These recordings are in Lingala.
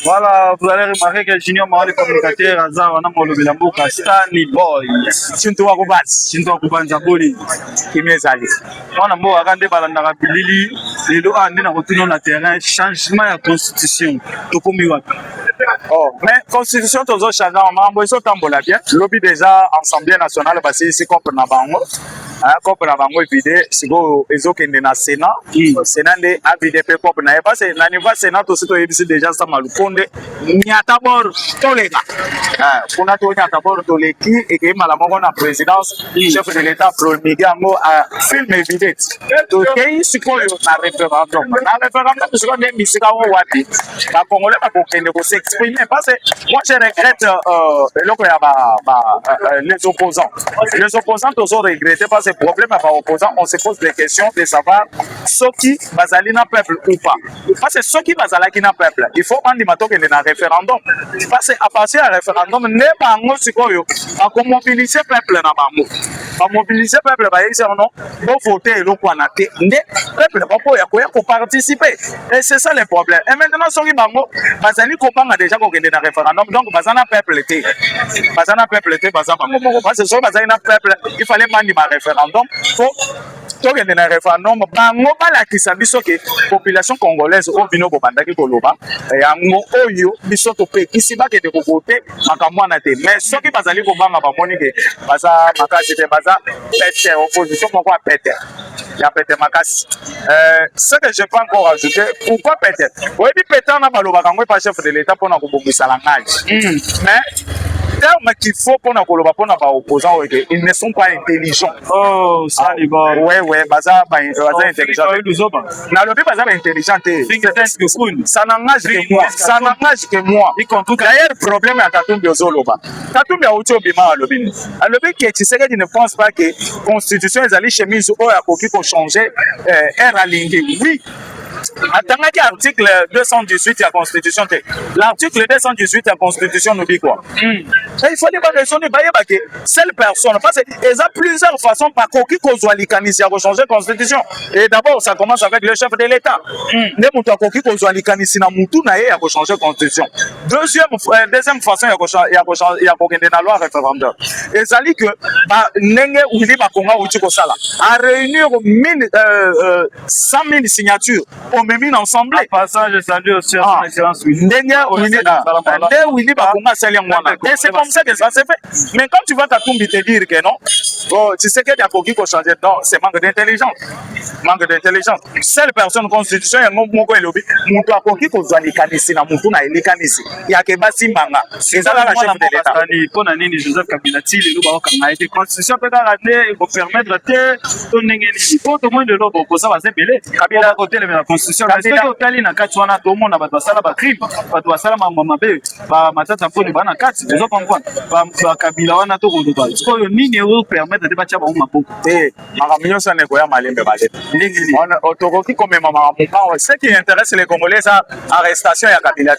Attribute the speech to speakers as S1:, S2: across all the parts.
S1: Voilà, vous allez remarquer que Junior Mawali communicateur Aza wana molobela mboka Stanley Boy. Chinto wa kubanza, chinto wa kubanza boli. Kimezali. Wana mboka akande balandaka bilili, lelo ande na retourner na terrain, changement ya constitution. Tokomi wapi? Oh, mais constitution tozo changer mambo eso tambola bien. Lobby déjà Assemblée nationale basi ici contre na bango. Contre na bango vide siko ezokende na Sénat. Sénat nde avide pe contre na parce na niveau Sénat aussi to yebisi déjà ça malukonde nyata bor tolega. Kuna to nyata bor toleki et que mala moko na présidence chef de l'état promulgué ngo a film vide. To kei siko yo na référendum. Na référendum siko nde misika wo wapi. Ba Congolais ba kokende ko s'exprimer parce que moi je regrette les opposants. Les opposants tous ont regretté parce que problème à opposants, on se pose des questions de savoir ce qui bazali na peuple ou pas. Parce que ce qui bazala qui na peuple, il faut prendre mato que na référendum. Parce que à partir du référendum, ne pas ngo sikoyo, ba ko mobiliser peuple na bango. Ba mobiliser peuple ba yisa non, bon voter le quoi na té. Ne peuple ba ko ya ko participer. Et c'est ça le problème. Et maintenant ce qui bango bazali ko panga déjà ko kende na référendum, donc bazana peuple té. Bazana peuple té bazana bango. Parce que so bazana peuple, il fallait mandi ma référendum pour tokende na référendum bango balakisa biso ke population congolaise o bino bobandaki koloba yango oyo biso topekisi bakende kovote makambo na te mais soki bazali kobanga bamoni ke baza makasi te baza pete opposition moko a pete ya pete makasi ce que je peux encore ajouter pourquoi pete oyebi pete na balobaka ngo pa chef de l'état mpona kobongisa la ngage mais terme qu'il faut pour nous collaborer pour nos opposants, ils ne sont pas intelligents. Oh, ça les gars. Ouais, baza intelligent. Na le baza intelligent. Ça n'engage que moi. Ça n'engage que moi. D'ailleurs, le problème est à Katumbi Ozoloba. Katumbi a outil bima à l'obin. À l'obin qui est ici, il ne pense pas que constitution est allée chez Mizu ou à Koki pour changer air aligné. Oui. Attendez l'article 218 de la Constitution. L'article 218 de la Constitution nous dit quoi? Il faut pas raisonner, seule personne. Parce qu'il y a plusieurs façons par qui qu'on changer la Constitution. Et d'abord, ça commence avec le chef de l'État. Changer la Constitution. Deuxième façon, il y a la loi référendaire. Et ça dit que, à réunir 100 000 signatures, on met mis ensemble.
S2: Passage de salut aussi à l'excellence.
S1: Et c'est comme ça que ça s'est fait. Mais quand tu vas Katumbi te dire que non, tu sais qu'il y a beaucoup qui changer. Non, c'est manque d'intelligence. Manque d'intelligence. Seule personne constitution, il y a un lobby. Moutou a koki ko zwa likanisi na moutou na likanisi. Il y a que basi manga. C'est ça la chef de l'État.
S2: Pour nani Joseph Kabila tili luba kanga été constitution peut rater pour permettre de ton ngeni. Pour tout monde de l'autre pour ça va se belé. Kabila côté la constitution. Parce que tali na kati wana to mona ba sala ba crime. Ba sala mama be ba matata pour bana kati. Vous comprenez? Ba Kabila wana to ko ba. Ko yo nini o permettre de batia ba mapoko.
S1: Makamio ça ne koya malembe balé. On otokoki comme maman. Ce qui intéresse les Congolais, c'est l'arrestation et la Kabila.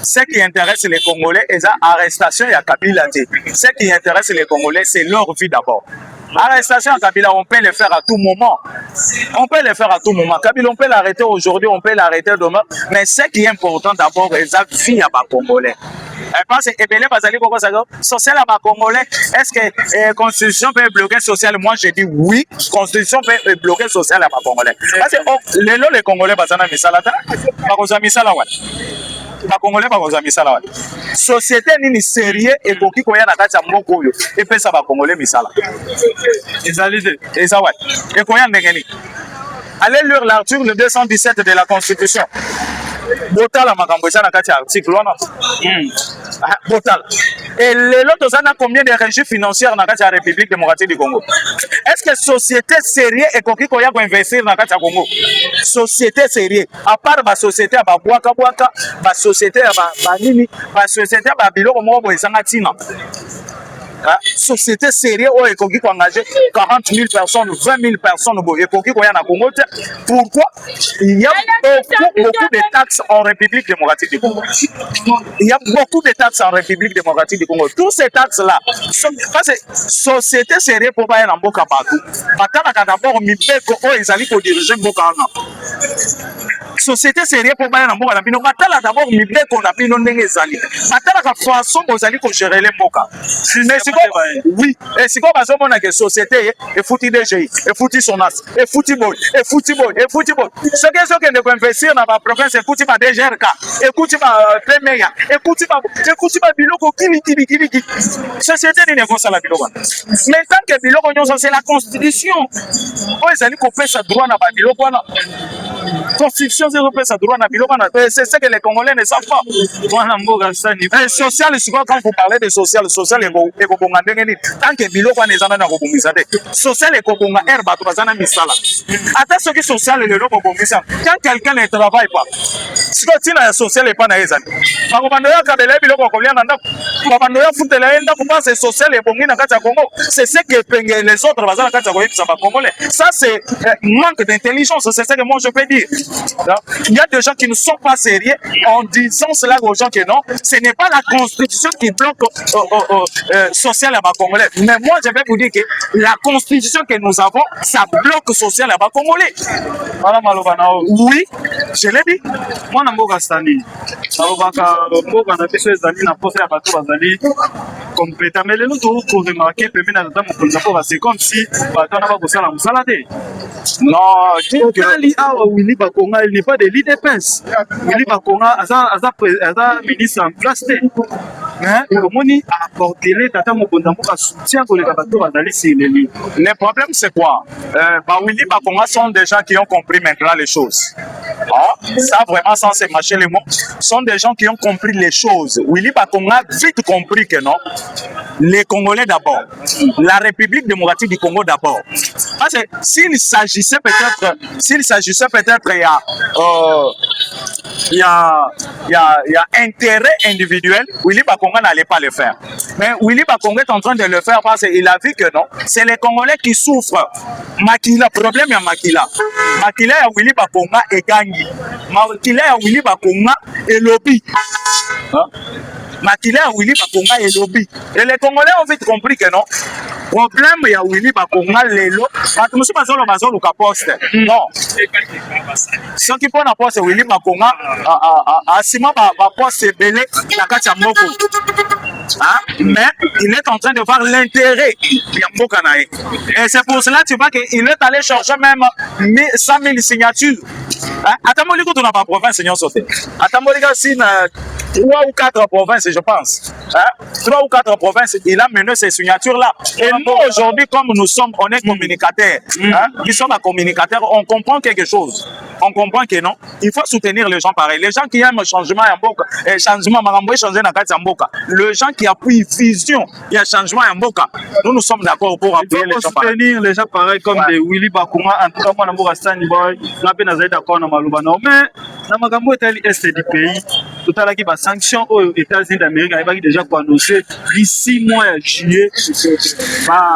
S1: Ce qui intéresse les Congolais, c'est l'arrestation et la Kabila. Ce qui intéresse les Congolais, c'est leur vie d'abord. L'arrestation à Kabila, on peut le faire à tout moment. On peut le faire à tout moment. Kabila, on peut l'arrêter aujourd'hui, on peut l'arrêter demain. Mais ce qui est important d'abord, c'est la vie à la Congolais. Parce que social à Congolais, est-ce que la Constitution peut bloquer social? Moi, je dis oui, la Constitution peut bloquer social à Congolais. Parce que les Congolais, ba Congolais ba misala wa société nini sérieux et koki ko ya na kati ya moko yo et pesa ba Congolais misala ezalide ezawa et ko ya ndengeni allez lire l'article 217 de la Constitution. Botala makambo eza na kati ya article wana botala et l'autre ça a combien de régies financières dans la République démocratique du Congo? Est-ce que société sérieuse et koki ko ya ko investir dans la Congo? Société sérieuse à part la société à Bwaka la société à Banini la société à Biloko moko ezanga tina. Société sérieuse où il faut engager 40 000 personnes, 20 000 personnes et Congo. Pourquoi? Il y a beaucoup de taxes en République démocratique du Congo. Il y a beaucoup de taxes en République démocratique du Congo. Toutes ces taxes-là, parce que société sérieuse pour pas y aller en Boka Batou. Maintenant, d'abord, Mibeko, ils allaient pour diriger Boka. société sérieux pour baya na mboka na bino batala d'abord mibeko na bino ndenge ezali batala ka façon bozali ko gérer les mboka mais oui et siko bazomona que société efuti DGI efuti Sonas efuti boy ce que ne ko investir na ba province efuti ba DGRK efuti ba PMEA efuti ba biloko kili société ni ne kosala biloko mais tant que biloko nyonso c'est la constitution oyo ezali kopesa droit na ba biloko wana constitution européenne droit na biloko na c'est ce que les Congolais ne savent pas. Social c'est quoi quand vous parlez de social et kobonga ndenge nini tant que biloko na ezana na kobongisa te social et kobonga air bato bazana misala ata soki social le loko kobongisa quand quelqu'un ne travaille pas si ko tina social et pas na ezana bakobando ya kabela biloko kolia na ndako bakobando ya futela enda ko penser social et bongi na kati ya Congo c'est ce que les autres bazana kati ya koyebisa ba Congolais ça c'est manque d'intelligence c'est ce que moi je peux dire. Il y a des gens qui ne sont pas sérieux en disant cela aux gens que non, ce n'est pas la constitution qui bloque social à Congolais. Mais moi, je vais vous dire que la constitution que nous avons, ça bloque social à Congolais. Oui, je l'ai dit.
S2: Moi, je suis complètement. Mais nous devons remarquer que c'est comme si
S1: non,
S2: Willy Bakonga, il n'est pas de l'IDPS. Willy Bakonga, Aza ministre en place.
S1: Le problème, c'est quoi? Willy Bakonga sont des gens qui ont compris maintenant les choses. Ça, vraiment, sans se mâcher les mots, sont des gens qui ont compris les choses. Willy Bakonga a vite compris que non, les Congolais d'abord, la République démocratique du Congo d'abord. Parce que s'il s'agissait peut-être, il y a intérêt individuel, Willy Bakonga n'allait pas le faire. Mais Willy Bakonga est en train de le faire parce qu'il a vu que non, c'est les Congolais qui souffrent. Makila, problème il y a Makila. Makila et Willy Bakonga et Gangi. Makila et Willy Bakonga et lobby. Makila et Willy Bakonga et lobby. Et les Congolais ont vite compris que non. Problème il y a Willy Bakonga lelo. Monsieur Bazolo Bazolo ka poste. Non. Ce qui prend la poste Willy Bakonga a sima ba poste belé na kati ya moko. Mais il est en train de voir l'intérêt de Mboka nae. Et c'est pour cela tu vois qu'il est allé chercher même 100 000 signatures. Attends, on n'a pas province, seigneur sauté. Attends, si 3 ou 4 provinces, je pense. 3 ou 4 provinces, il a mené ces signatures-là. Et nous, aujourd'hui, comme nous sommes, on est communicateurs. Nous sommes communicateurs, on comprend quelque chose. On comprend que non, il faut soutenir les gens pareils. Les gens qui aiment le changement à Mboka, changement, changer dans la Mboka. Les gens qui appuient vision, il y a changement à Mboka. Nous sommes d'accord pour appuyer les gens pareils.
S2: Soutenir les gens pareils comme des Willy Bakonga, en tout cas, moi, Mboka Stanley Boy, n'a pas d'accord dans Malubano. Mais, dans Magambo est l'est du pays, tout à l'heure, il y a des sanctions aux États-Unis d'Amérique, il y a déjà annoncé d'ici mois de juillet,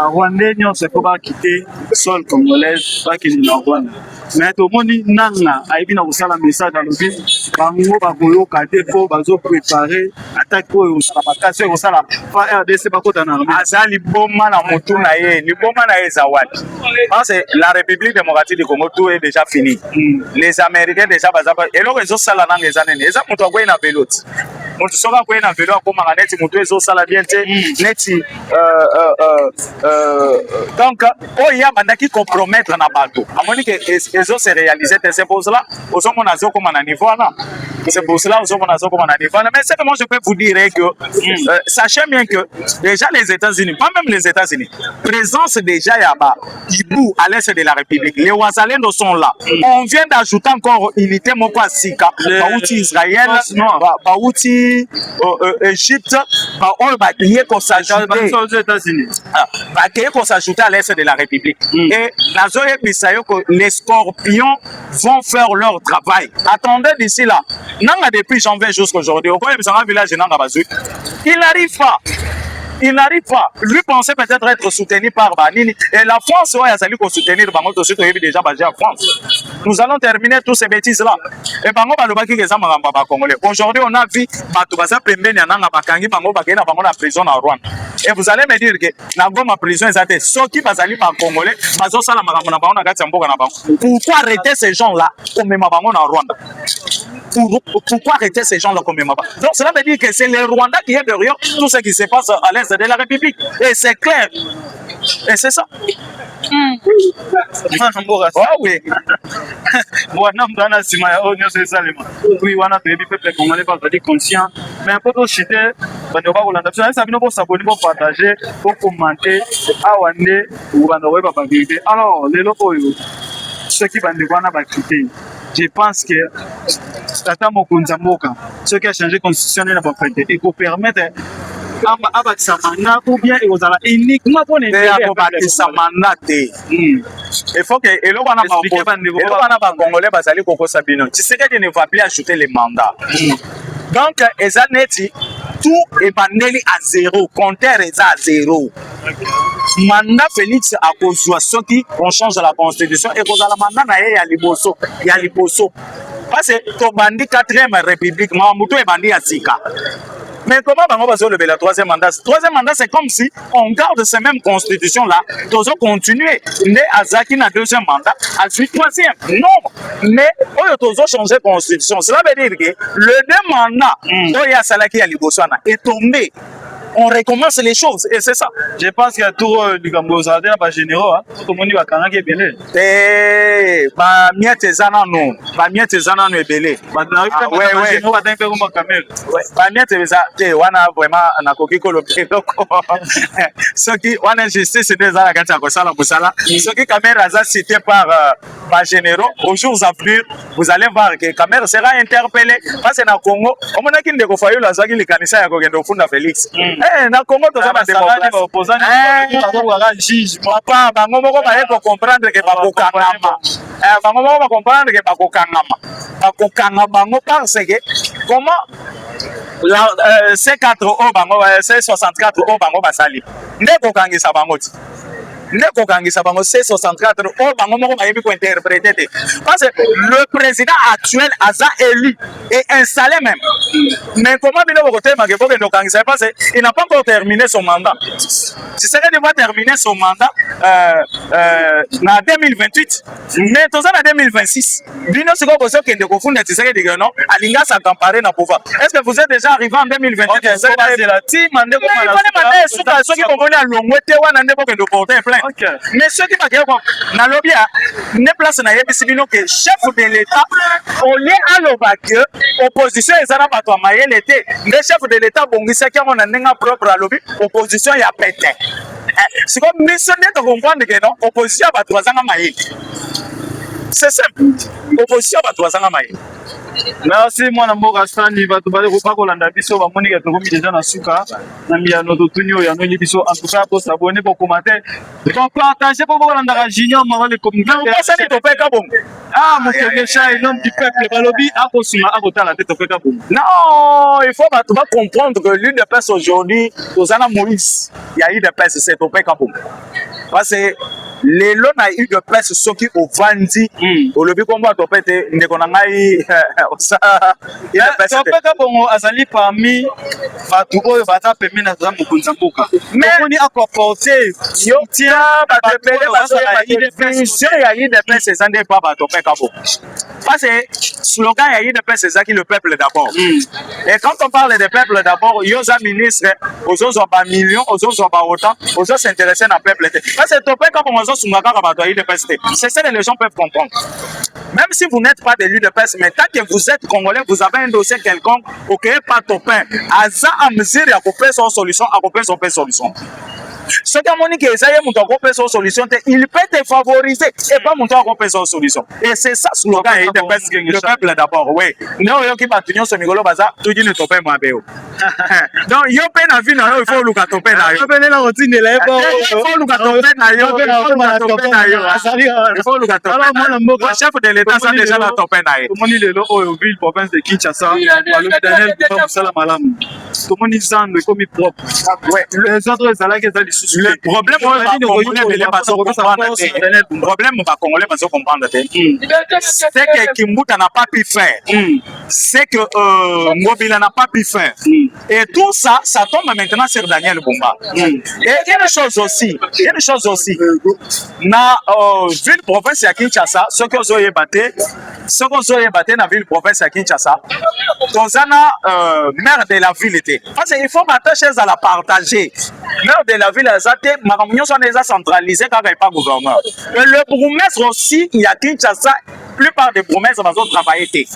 S2: Rwandais ne se peut pas quitter le sol congolais, pas qu'il y en Rwanda. Mais tout le monde dit nanga, aïbi na usala message dans le vide, bango bagoyo kate po bazo préparer attaque po usala bakase usala fa RDC bakota na armée.
S1: Azali boma na motu na ye, ni boma na ye zawadi. Parce que la République démocratique du Congo tout est déjà fini. Les Américains déjà bazaba et donc ezo sala nanga ezanene. Eza moto akoye na velote. Moto soka akoye na velo akoma neti moto ezo sala bien te neti donc oya bandaki compromettre na bato. Amoni que ezo se réaliser c'est pour cela aux hommes on a zo comme on a niveau là. C'est pour cela aux hommes on a zo comme on a niveau là. Mais c'est que moi je peux vous dire que sachez bien que déjà les États-Unis, pas même les États-Unis, présence déjà Yaba, Ibou à l'est de la République. Les Ouazalendo sont là. On vient d'ajouter encore unité Moko Sika, Baouti Israël, Baouti Égypte, Baouti qu'on s'ajoute
S2: aux États-Unis.
S1: Baouti qu'on s'ajoute à l'est de la République. Et Nazoé Pisayo que les scorpions vont faire leur travail. Attendez d'ici là. Nanga depuis janvier jusqu'à aujourd'hui, au point de village Nanga Bazou, il n'arrive pas. Il n'arrive pas. Lui pensait peut-être être soutenu par Banini. Et la France, ouais, a fallu qu'on soutenir Bango aussi, déjà basé en France. Nous allons terminer tous ces bêtises-là. Et Bango Balobaki, les Congolais. Aujourd'hui, on a vu Batoubaza Pembe, Nanga Bakangi, Bango Bagena, Bango la prison en Rwanda. et vous allez me dire que na Goma prison ezate soki bazali ba congolais bazosala makambo na bango na kati ya mboka na bango. Pourquoi arrêter ces gens-là comme bango na Rwanda? Pourquoi arrêter ces gens-là comme Maba? Donc cela veut dire que c'est le Rwanda qui est derrière tout ce qui se passe à l'est de la République. Et c'est clair. Et c'est ça.
S2: Oh oui. Wana mdana sima ya onyo se salema. Oui wana baby peuple congolais pas dit conscient. Mais un peu de chité, bande ba kolanda. Ça bino pour s'abonner, pour partager, pour commenter, awande ou bande weba ba vérité. Alors les locaux ceux qui bande wana ba quitter. Je pense que Tata Mokonza Mboka, ce qui a changé constitutionnel n'a pas fait et pour permettre abakisa mandat ou bien ekozala uniquement pour les
S1: abakisa mandat te. Il faut que eloko wana ba congolais bazali kokosa bino. Tshisekedi ne va plus ajouter les mandats. Donc eza neti tout est bandeli à zéro, compteur est à zéro. Mandat Félix a kozwa soki on change la constitution et kozala mandat na ye ya liboso. Parce que to bandi 4e république mamuto e bandi ya sika. Mais comment on va lever le 3e mandat? 3e mandat, c'est comme si on garde ces mêmes constitutions-là, nous allons continuer. Mais Azaki na 2e mandat, ensuite 3e. Non, mais on a changé de constitution. Cela veut dire que le 2 mandat, Oya Salaki Alibosana est tombé. On recommence les choses et c'est ça.
S2: Je pense qu'il y a tout du Gambozade, pas généraux, tout le monde va canarder belé.
S1: Eh, bah miette zana non, bah miette zana no belé.
S2: Bah ouais, généraux va d'un peu comme caméra.
S1: Ouais, bah miette ça, wana vraiment na kokiko le peloko. Ce qui wana justice c'est des ala kata ko sala busala. Ce qui caméra ça cité par bah généraux, aux jours à venir, vous allez voir que caméra sera interpellé parce que na Congo, on m'a dit que faut la zaki le kanisa ya kokendo funda Félix. Na Congo to zama
S2: opposant
S1: papa bango moko ba yeko comprendre que bakokangama bango moko ba comprendre que bakokangama bango parce que comment la C4 o bango C64 o bango basali ndeko kangisa bango ti ndeko kangisa bango C64 o bango moko ba yebi ko interpréter parce que le président actuel Aza élu est installé même. Mais comment bien au côté Mageboko de kangisa parce qu'il n'a pas encore terminé son mandat. Si ça devrait terminer son mandat en 2028, mais tout ça en 2026. Bino c'est quoi que de confondre tu sais que non, Alinga ça comparer na pouvoir. Est-ce que vous êtes déjà arrivé en 2028?
S2: C'est la team ande ko
S1: mala ceux qui comprennent à longwete wana ndeko de porter plainte. Mais ceux qui bagay ko na lobia ne place na yebisi bino que chef de l'état on lié à l'obake opposition ezana bato amayele te le chef de l'état bongisa ki on ndenga propre à lobby opposition ya pété. C'est comme mission de comprendre que non opposition bato bazanga mayele. C'est simple. Opposition bato bazanga mayele.
S2: Merci mwana mboka sani bato bale ko kolanda biso ba moni ka tokomi déjà na suka na miano to tunyo ya no biso en tout cas pour s'abonner pour commenter pour partager pour kolanda junior mara le communicateur
S1: ça ne peut pas bon
S2: ah mon chat l'homme du peuple balobi a kosuma a kotala te to peka bon
S1: non il faut bato ba comprendre que l'une des personnes aujourd'hui Ozana Moïse il y a eu des personnes c'est to peka bon parce que les lots na eu de presse ceux qui au vandi au lobby combat to pete ndeko na ngai ça il a passé
S2: peka bongo azali parmi bato oyo bata pembe na za Mokonza Mboka mais on y a comporter
S1: yo tia ba pele ba so ya eu de presse ça n'est pas bato peka bon parce que slogan ya eu de presse ça qui le peuple d'abord et quand on parle de peuple d'abord yo za ministre aux autres ba millions aux autres ba autant aux autres s'intéresser na peuple parce que to peka bongo c'est ça que les gens peuvent comprendre. Même si vous n'êtes pas d'élu de presse, mais tant que vous êtes congolais, vous avez un dossier quelconque, ok, pas topin. À ça, à mesure, à couper son solution, à couper son solution. Ce qui a montré que ça y est, mon son solution, il peut te favoriser et pas mon son solution. Et c'est ça, le peuple d'abord, oui. Non, il y a qui va tenir ce micro, tout dit ne topin, moi, béo. Donc, il y a peine à vie, il faut le topin. Il faut le topin. Le chef de l'État, ça déjà la topin.
S2: Tout le monde est là, au ville, province de Kinshasa, le Daniel, pour faire ça, madame. Tout le monde est semble comme propre. Les autres, ça là,
S1: le problème congolais parce qu'on comprendre c'est que Kimbuta n'a pas pu faire c'est que Mobila n'a pas pu faire Et tout ça, ça tombe maintenant sur Daniel Bumba. Et il y a une chose aussi, na ville province ya Kinshasa, ce que vous avez battu dans la ville province ya Kinshasa, Tozana maire de la ville était. Parce qu'il faut m'attacher à la partager. Maire de la ville, ma réunion sont déjà centralisée car il n'y a pas gouverneur. Et le bourgmestre aussi, il y a Kinshasa, plupart des bourgmestres vont travailler.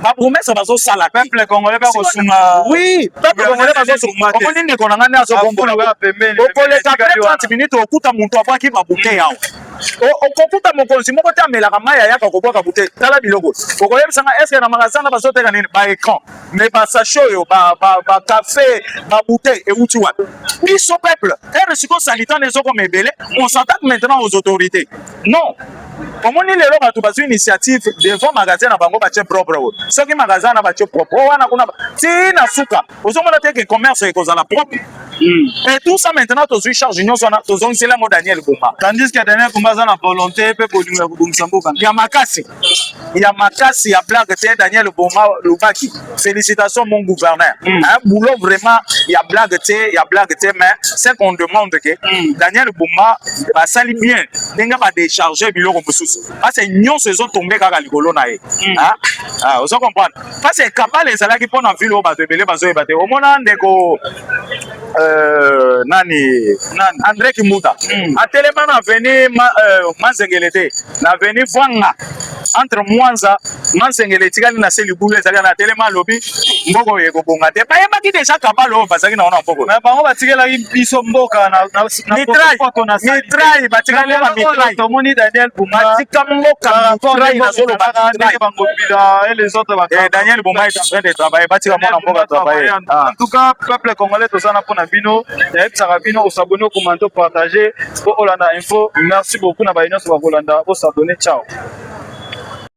S1: Ma promesse va zo sala peuple congolais va kosunga oui peuple congolais va zo sunga te on ne konanga na zo bombo na pembeni o koleka 30 minutes okuta muntu abaki ba bouteille yao okokuta mokonzi moko te amelaka mai ayaka kobwaka bouteille tala biloko okoyebisanga est-ce que na magasin na bazoteka nini ba écran mais ba sachet oyo ba café ba bouteille euti wapi biso peuple ere siko salitan ezoko mebele on s'attaque maintenant aux autorités non omoni lelo bato bazwi initiative devant magasin na bango batie propre soki magasin na batie propre wana kuna tina suka ozomona te ke commerce ekozala propre et tout ça maintenant tozwi charge nyonso wana tozongisela ngo Daniel Bumba
S2: tandis que Daniel Bumba aza na volonté pe kolinga kobongisa mboka
S1: ya makasi ya blague te Daniel Bumba lubaki félicitations mon gouverneur un boulot vraiment ya blague te mais c'est qu'on demande que Daniel Bumba basali bien ndenge ba décharger biloko mosusu parce que nyonso ezotombe kaka likolo na ye ozo comprendre parce que kabale ezalaki mpo na ville oyo bato ebele bazoyeba te omona ndeko nani André Kimuta atelema na veni Manzengele te na veni Vwanga entre Mwanza Manzengele tikali na seli bule ezalaki na telema lobi mboko ye kobonga te bayebaki deja kabale oyo bazalaki na wana mboko
S2: mais bango batikelaki biso mboka na
S1: mitrai batikali na mitrai
S2: tomoni Daniel Bumba
S1: batika mboka mitrai na zolo
S2: ndenge bangobila et les autres
S1: Daniel Bumba est en train de travailler batika mwana mboka travailler
S2: en tout cas peuple congolais tozana pona bino yebisaka bino osabone okomante opartage po olanda info merci beaucoup na bayo nyonso bakolanda osabone ciao